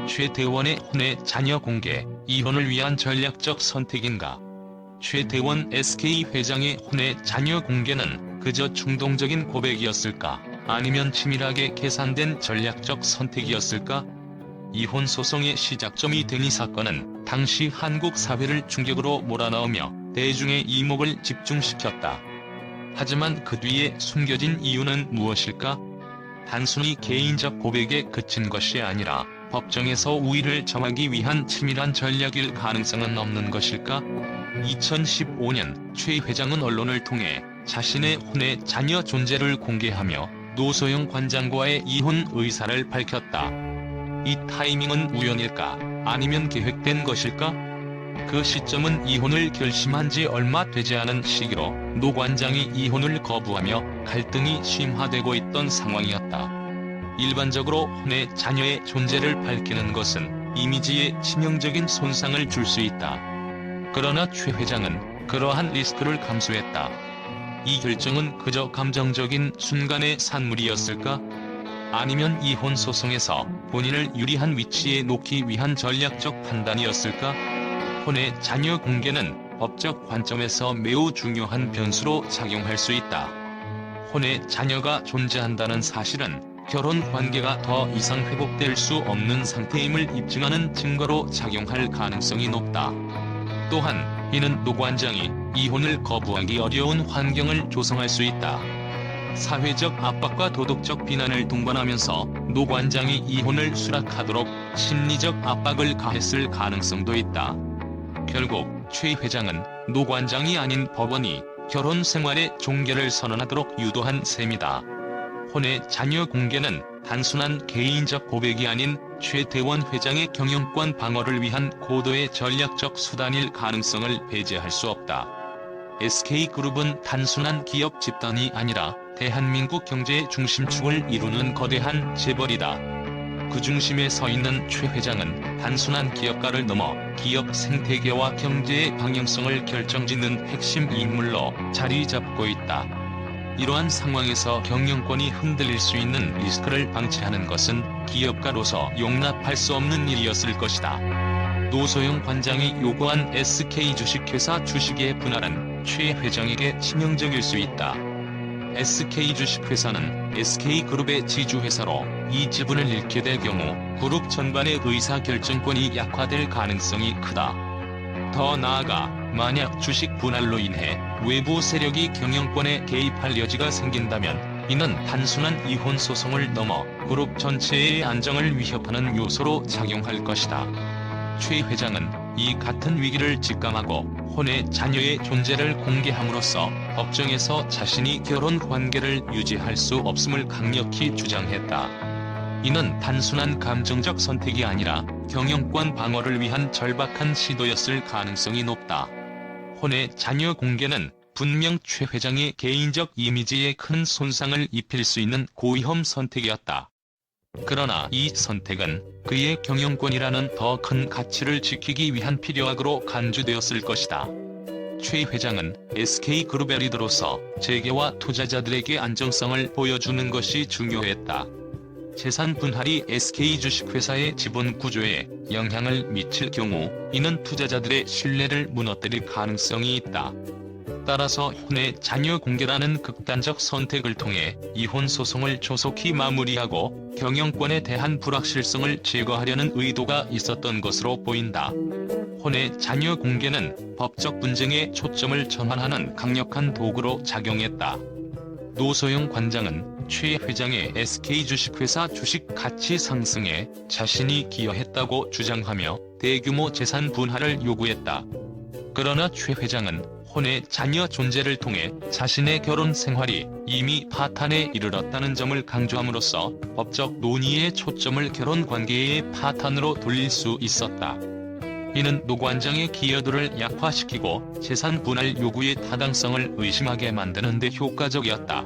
최태원의 혼외 자녀 공개, 이혼을 위한 전략적 선택인가? 최태원 SK 회장의 혼외 자녀 공개는 그저 충동적인 고백이었을까? 아니면 치밀하게 계산된 전략적 선택이었을까? 이혼 소송의 시작점이 된 이 사건은 당시 한국 사회를 충격으로 몰아넣으며 대중의 이목을 집중시켰다. 하지만 그 뒤에 숨겨진 이유는 무엇일까? 단순히 개인적 고백에 그친 것이 아니라 법정에서 우위를 점하기 위한 치밀한 전략일 가능성은 없는 것일까? 2015년 최 회장은 언론을 통해 자신의 혼외 자녀 존재를 공개하며 노소영 관장과의 이혼 의사를 밝혔다. 이 타이밍은 우연일까? 아니면 계획된 것일까? 그 시점은 이혼을 결심한 지 얼마 되지 않은 시기로 노 관장이 이혼을 거부하며 갈등이 심화되고 있던 상황이었다. 일반적으로 혼외 자녀의 존재를 밝히는 것은 이미지에 치명적인 손상을 줄 수 있다. 그러나 최 회장은 그러한 리스크를 감수했다. 이 결정은 그저 감정적인 순간의 산물이었을까? 아니면 이혼 소송에서 본인을 유리한 위치에 놓기 위한 전략적 판단이었을까? 혼외 자녀 공개는 법적 관점에서 매우 중요한 변수로 작용할 수 있다. 혼외 자녀가 존재한다는 사실은 결혼 관계가 더 이상 회복될 수 없는 상태임을 입증하는 증거로 작용할 가능성이 높다. 또한 이는 노 관장이 이혼을 거부하기 어려운 환경을 조성할 수 있다. 사회적 압박과 도덕적 비난을 동반하면서 노 관장이 이혼을 수락하도록 심리적 압박을 가했을 가능성도 있다. 결국 최 회장은 노 관장이 아닌 법원이 결혼 생활의 종결을 선언하도록 유도한 셈이다. 혼외 자녀 공개는 단순한 개인적 고백이 아닌 최태원 회장의 경영권 방어를 위한 고도의 전략적 수단일 가능성을 배제할 수 없다. SK그룹은 단순한 기업 집단이 아니라 대한민국 경제의 중심축을 이루는 거대한 재벌이다. 그 중심에 서 있는 최 회장은 단순한 기업가를 넘어 기업 생태계와 경제의 방향성을 결정짓는 핵심 인물로 자리 잡고 있다. 이러한 상황에서 경영권이 흔들릴 수 있는 리스크를 방치하는 것은 기업가로서 용납할 수 없는 일이었을 것이다. 노소영 관장이 요구한 SK 주식회사 주식의 분할은 최 회장에게 치명적일 수 있다. SK 주식회사는 SK그룹의 지주회사로 이 지분을 잃게 될 경우 그룹 전반의 의사결정권이 약화될 가능성이 크다. 더 나아가 만약 주식 분할로 인해 외부 세력이 경영권에 개입할 여지가 생긴다면 이는 단순한 이혼 소송을 넘어 그룹 전체의 안정을 위협하는 요소로 작용할 것이다. 최 회장은 이 같은 위기를 직감하고 혼외 자녀의 존재를 공개함으로써 법정에서 자신이 결혼 관계를 유지할 수 없음을 강력히 주장했다. 이는 단순한 감정적 선택이 아니라 경영권 방어를 위한 절박한 시도였을 가능성이 높다. 혼외 자녀 공개는 분명 최 회장의 개인적 이미지에 큰 손상을 입힐 수 있는 고위험 선택이었다. 그러나 이 선택은 그의 경영권이라는 더 큰 가치를 지키기 위한 필요악으로 간주되었을 것이다. 최 회장은 SK그룹의 리더로서 재계와 투자자들에게 안정성을 보여주는 것이 중요했다. 재산 분할이 SK 주식회사의 지분 구조에 영향을 미칠 경우 이는 투자자들의 신뢰를 무너뜨릴 가능성이 있다. 따라서 혼외 자녀 공개라는 극단적 선택을 통해 이혼 소송을 조속히 마무리하고 경영권에 대한 불확실성을 제거하려는 의도가 있었던 것으로 보인다. 혼외 자녀 공개는 법적 분쟁에 초점을 전환하는 강력한 도구로 작용했다. 노소영 관장은 최 회장의 SK 주식회사 주식 가치 상승에 자신이 기여했다고 주장하며 대규모 재산 분할을 요구했다. 그러나 최 회장은 혼외 자녀 존재를 통해 자신의 결혼 생활이 이미 파탄에 이르렀다는 점을 강조함으로써 법적 논의의 초점을 결혼 관계의 파탄으로 돌릴 수 있었다. 이는 노 관장의 기여도를 약화시키고 재산 분할 요구의 타당성을 의심하게 만드는 데 효과적이었다.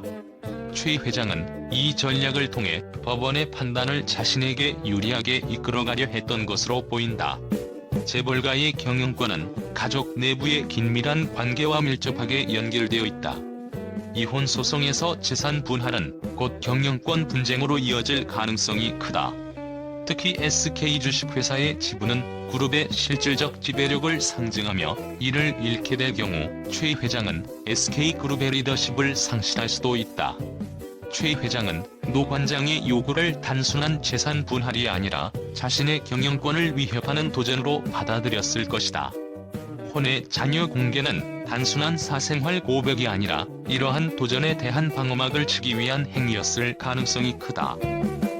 최 회장은 이 전략을 통해 법원의 판단을 자신에게 유리하게 이끌어가려 했던 것으로 보인다. 재벌가의 경영권은 가족 내부의 긴밀한 관계와 밀접하게 연결되어 있다. 이혼 소송에서 재산 분할은 곧 경영권 분쟁으로 이어질 가능성이 크다. 특히 SK 주식회사의 지분은 그룹의 실질적 지배력을 상징하며 이를 잃게 될 경우 최 회장은 SK그룹의 리더십을 상실할 수도 있다. 최 회장은 노 관장의 요구를 단순한 재산 분할이 아니라 자신의 경영권을 위협하는 도전으로 받아들였을 것이다. 혼의 자녀 공개는 단순한 사생활 고백이 아니라 이러한 도전에 대한 방어막을 치기 위한 행위였을 가능성이 크다.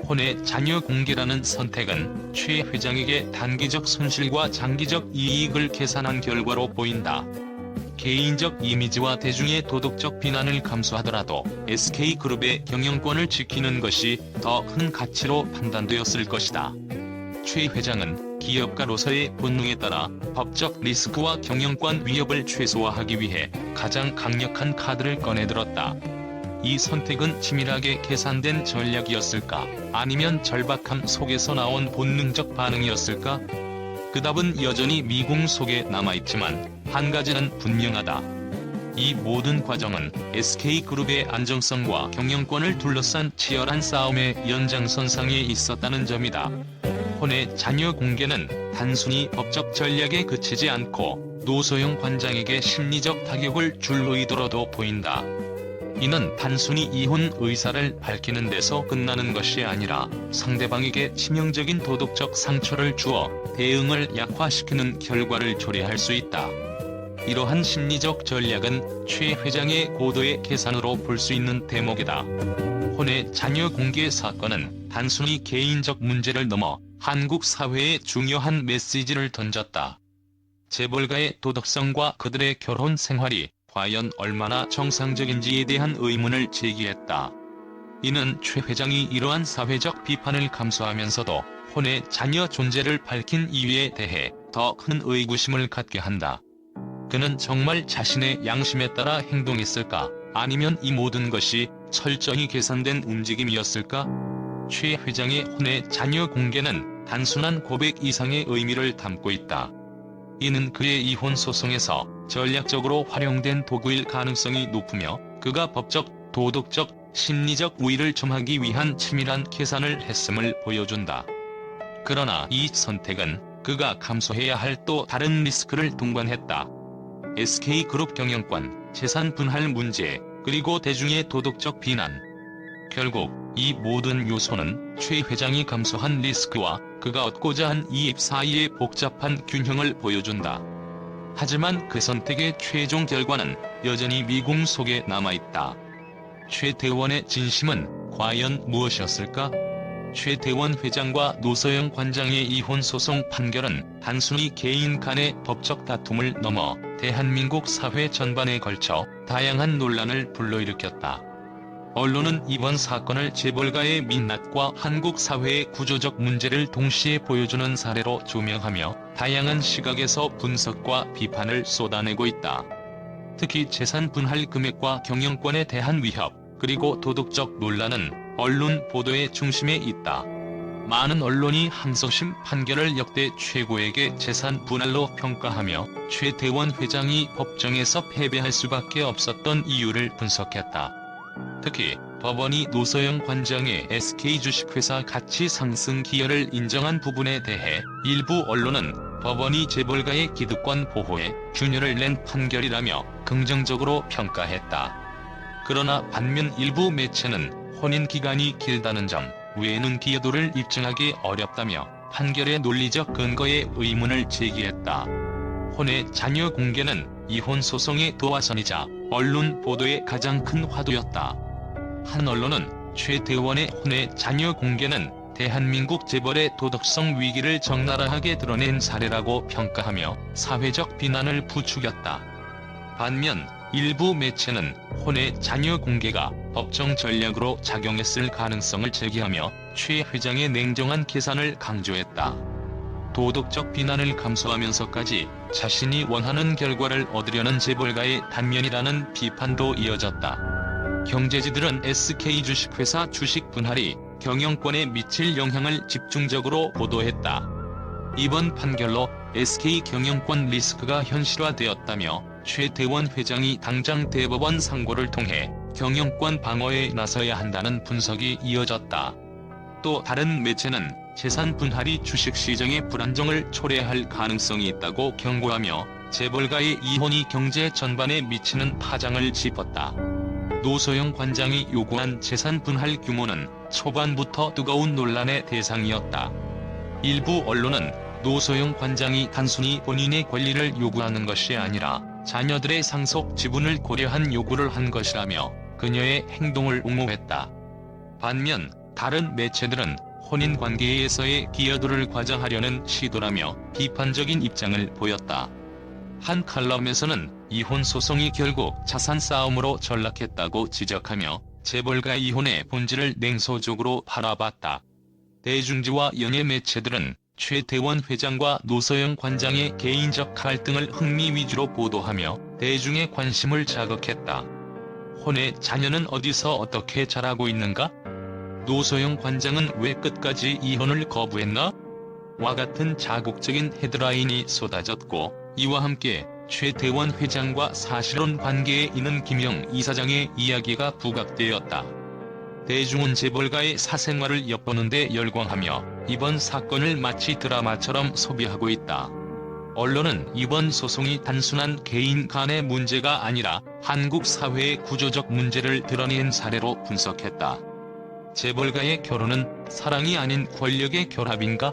혼의 자녀 공개라는 선택은 최 회장에게 단기적 손실과 장기적 이익을 계산한 결과로 보인다. 개인적 이미지와 대중의 도덕적 비난을 감수하더라도 SK그룹의 경영권을 지키는 것이 더 큰 가치로 판단되었을 것이다. 최 회장은 기업가로서의 본능에 따라 법적 리스크와 경영권 위협을 최소화하기 위해 가장 강력한 카드를 꺼내들었다. 이 선택은 치밀하게 계산된 전략이었을까? 아니면 절박함 속에서 나온 본능적 반응이었을까? 그 답은 여전히 미궁 속에 남아있지만 한 가지는 분명하다. 이 모든 과정은 SK그룹의 안정성과 경영권을 둘러싼 치열한 싸움의 연장선상에 있었다는 점이다. 혼의 자녀 공개는 단순히 법적 전략에 그치지 않고 노소영 관장에게 심리적 타격을 줄 의도로도 보인다. 이는 단순히 이혼 의사를 밝히는 데서 끝나는 것이 아니라 상대방에게 치명적인 도덕적 상처를 주어 대응을 약화시키는 결과를 초래할 수 있다. 이러한 심리적 전략은 최 회장의 고도의 계산으로 볼 수 있는 대목이다. 혼의 자녀 공개 사건은 단순히 개인적 문제를 넘어 한국 사회에 중요한 메시지를 던졌다. 재벌가의 도덕성과 그들의 결혼 생활이 과연 얼마나 정상적인지에 대한 의문을 제기했다. 이는 최 회장이 이러한 사회적 비판을 감수하면서도 혼의 자녀 존재를 밝힌 이유에 대해 더 큰 의구심을 갖게 한다. 그는 정말 자신의 양심에 따라 행동했을까? 아니면 이 모든 것이 철저히 계산된 움직임이었을까? 최 회장의 혼의 자녀 공개는 단순한 고백 이상의 의미를 담고 있다. 이는 그의 이혼 소송에서 전략적으로 활용된 도구일 가능성이 높으며 그가 법적, 도덕적, 심리적 우위를 점하기 위한 치밀한 계산을 했음을 보여준다. 그러나 이 선택은 그가 감수해야 할 또 다른 리스크를 동반했다. SK그룹 경영권, 재산 분할 문제, 그리고 대중의 도덕적 비난. 결국 이 모든 요소는 최 회장이 감수한 리스크와 그가 얻고자 한 이익 사이의 복잡한 균형을 보여준다. 하지만 그 선택의 최종 결과는 여전히 미궁 속에 남아있다. 최태원의 진심은 과연 무엇이었을까? 최태원 회장과 노소영 관장의 이혼 소송 판결은 단순히 개인 간의 법적 다툼을 넘어 대한민국 사회 전반에 걸쳐 다양한 논란을 불러일으켰다. 언론은 이번 사건을 재벌가의 민낯과 한국 사회의 구조적 문제를 동시에 보여주는 사례로 조명하며 다양한 시각에서 분석과 비판을 쏟아내고 있다. 특히 재산 분할 금액과 경영권에 대한 위협, 그리고 도덕적 논란은 언론 보도의 중심에 있다. 많은 언론이 항소심 판결을 역대 최고액의 재산 분할로 평가하며 최태원 회장이 법정에서 패배할 수밖에 없었던 이유를 분석했다. 특히 법원이 노소영 관장의 SK주식회사 가치 상승 기여를 인정한 부분에 대해 일부 언론은 법원이 재벌가의 기득권 보호에 균열을 낸 판결이라며 긍정적으로 평가했다. 그러나 반면 일부 매체는 혼인 기간이 길다는 점 외에는 기여도를 입증하기 어렵다며 판결의 논리적 근거에 의문을 제기했다. 혼의 자녀 공개는 이혼 소송의 도화선이자 언론 보도의 가장 큰 화두였다. 한 언론은 최태원의 혼의 자녀 공개는 대한민국 재벌의 도덕성 위기를 적나라하게 드러낸 사례라고 평가하며 사회적 비난을 부추겼다. 반면 일부 매체는 혼의 자녀 공개가 법정 전략으로 작용했을 가능성을 제기하며 최 회장의 냉정한 계산을 강조했다. 도덕적 비난을 감수하면서까지 자신이 원하는 결과를 얻으려는 재벌가의 단면이라는 비판도 이어졌다. 경제지들은 SK주식회사 주식 분할이 경영권에 미칠 영향을 집중적으로 보도했다. 이번 판결로 SK 경영권 리스크가 현실화되었다며 최태원 회장이 당장 대법원 상고를 통해 경영권 방어에 나서야 한다는 분석이 이어졌다. 또 다른 매체는 재산 분할이 주식시장의 불안정을 초래할 가능성이 있다고 경고하며 재벌가의 이혼이 경제 전반에 미치는 파장을 짚었다. 노소영 관장이 요구한 재산 분할 규모는 초반부터 뜨거운 논란의 대상이었다. 일부 언론은 노소영 관장이 단순히 본인의 권리를 요구하는 것이 아니라 자녀들의 상속 지분을 고려한 요구를 한 것이라며 그녀의 행동을 옹호했다. 반면 다른 매체들은 혼인관계에서의 기여도를 과장하려는 시도라며 비판적인 입장을 보였다. 한 칼럼에서는 이혼 소송이 결국 자산 싸움으로 전락했다고 지적하며 재벌가 이혼의 본질을 냉소적으로 바라봤다. 대중지와 연예 매체들은 최태원 회장과 노소영 관장의 개인적 갈등을 흥미 위주로 보도하며 대중의 관심을 자극했다. 혼의 자녀는 어디서 어떻게 자라고 있는가? 노소영 관장은 왜 끝까지 이혼을 거부했나? 와 같은 자극적인 헤드라인이 쏟아졌고, 이와 함께 최태원 회장과 사실혼 관계에 있는 김영 이사장의 이야기가 부각되었다. 대중은 재벌가의 사생활을 엿보는데 열광하며 이번 사건을 마치 드라마처럼 소비하고 있다. 언론은 이번 소송이 단순한 개인 간의 문제가 아니라 한국 사회의 구조적 문제를 드러낸 사례로 분석했다. 재벌가의 결혼은 사랑이 아닌 권력의 결합인가?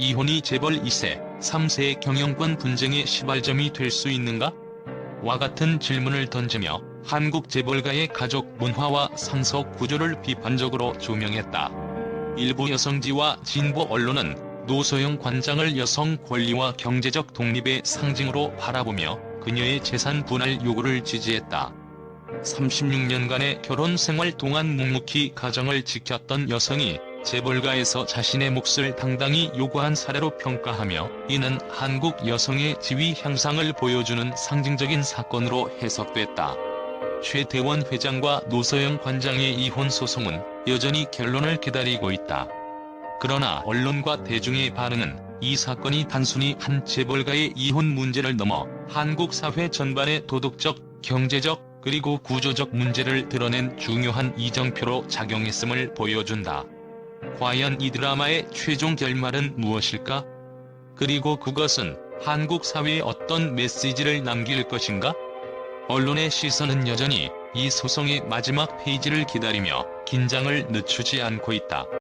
이혼이 재벌 2세, 3세의 경영권 분쟁의 시발점이 될 수 있는가? 와 같은 질문을 던지며 한국 재벌가의 가족 문화와 상속 구조를 비판적으로 조명했다. 일부 여성지와 진보 언론은 노소영 관장을 여성 권리와 경제적 독립의 상징으로 바라보며 그녀의 재산 분할 요구를 지지했다. 36년간의 결혼 생활 동안 묵묵히 가정을 지켰던 여성이 재벌가에서 자신의 몫을 당당히 요구한 사례로 평가하며 이는 한국 여성의 지위 향상을 보여주는 상징적인 사건으로 해석됐다. 최태원 회장과 노소영 관장의 이혼 소송은 여전히 결론을 기다리고 있다. 그러나 언론과 대중의 반응은 이 사건이 단순히 한 재벌가의 이혼 문제를 넘어 한국 사회 전반의 도덕적, 경제적, 그리고 구조적 문제를 드러낸 중요한 이정표로 작용했음을 보여준다. 과연 이 드라마의 최종 결말은 무엇일까? 그리고 그것은 한국 사회에 어떤 메시지를 남길 것인가? 언론의 시선은 여전히 이 소송의 마지막 페이지를 기다리며 긴장을 늦추지 않고 있다.